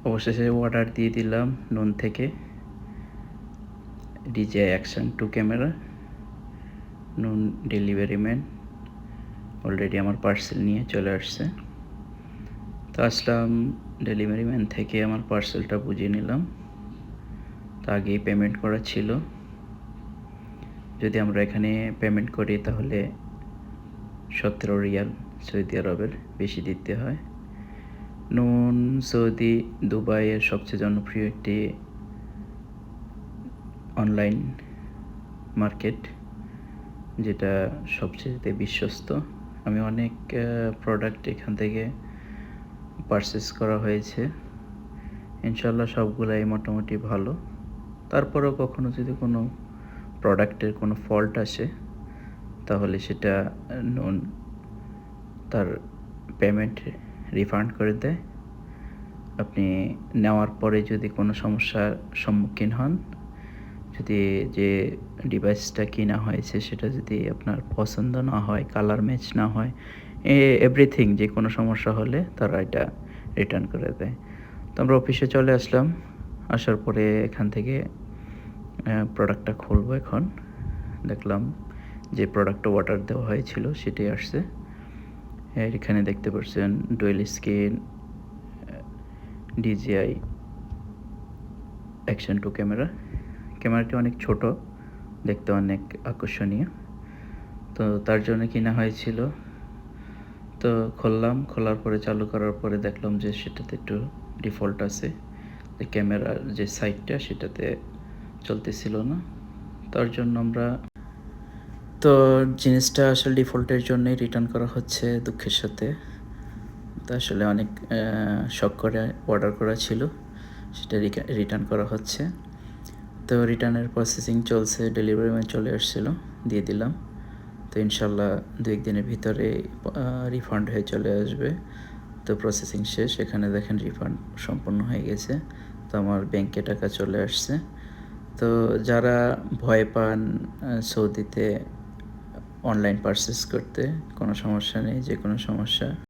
অবশেষে অর্ডার দিয়ে দিলাম নুন থেকে DJI Action 2 ক্যামেরা। নুন ডেলিভারি ম্যান অলরেডি আমার পার্সেল নিয়ে চলে আসছে। তো আসলাম ডেলিভারি ম্যান থেকে আমার পার্সেলটা বুঝিয়ে নিলাম। তো আগেই পেমেন্ট করা ছিল। যদি আমরা এখানে পেমেন্ট করি তাহলে 17 রিয়াল সৌদি আরবের বেশি দিতে হয়। নুন সৌদি দুবাইয়ের সবচেয়ে জনপ্রিয় একটি অনলাইন মার্কেট, যেটা সবচেয়ে বিশ্বস্ত। আমি অনেক প্রোডাক্ট এখান থেকে পারচেস করা হয়েছে। ইনশাল্লাহ সবগুলাই মোটামুটি ভালো। তারপরেও কখনো যদি কোনো প্রোডাক্টের কোনো ফল্ট আসে তাহলে সেটা নুন তার পেমেন্ট রিফান্ড করে দেয়। আপনি নেওয়ার পরে যদি কোনো সমস্যার সম্মুখীন হন, যদি যে ডিভাইসটা কেনা হয়েছে সেটা যদি আপনার পছন্দ না হয়, কালার ম্যাচ না হয়, এভরিথিং যে কোনো সমস্যা হলে তারা এটা রিটার্ন করে দেয়। তো আমরা অফিসে চলে আসলাম। আসার পরে এখান থেকে প্রোডাক্টটা খুলবো। এখন দেখলাম যে প্রোডাক্টটা অর্ডার দেওয়া হয়েছিল সেটাই আসছে। এখানে দেখতে পাচ্ছেন dual screen DJI Action 2 camera. ক্যামেরাটি অনেক ছোট, দেখতে অনেক আকর্ষণীয়, তো তার জন্য কেনা হয়েছিল। তো খোলার পরে চালু করার পরে দেখলাম যে সেটাতে একটু ডিফল্ট আছে, যে ক্যামেরার যে সাইডটা সেটাতে চলতেছিল না। তার জন্য আমরা তো জিনিসটা আসলে ডিফল্টের জন্যই রিটার্ন করা হচ্ছে দুঃখের সাথে। তো আসলে অনেক শখ করে অর্ডার করা ছিল, সেটা রিটার্ন করা হচ্ছে। তো রিটার্নের প্রসেসিং চলছে, ডেলিভারি ম্যান চলে আসছিলো, দিয়ে দিলাম। তো ইনশাল্লাহ 2-1 দিনের ভিতরে রিফান্ড হয়ে চলে আসবে। তো প্রসেসিং শেষ, এখানে দেখেন রিফান্ড সম্পূর্ণ হয়ে গেছে। তো আমার ব্যাংকে টাকা চলে আসছে। তো যারা ভয় পান সৌদিতে অনলাইন পারচেস করতে, কোনো সমস্যা নেই, যে কোনো সমস্যা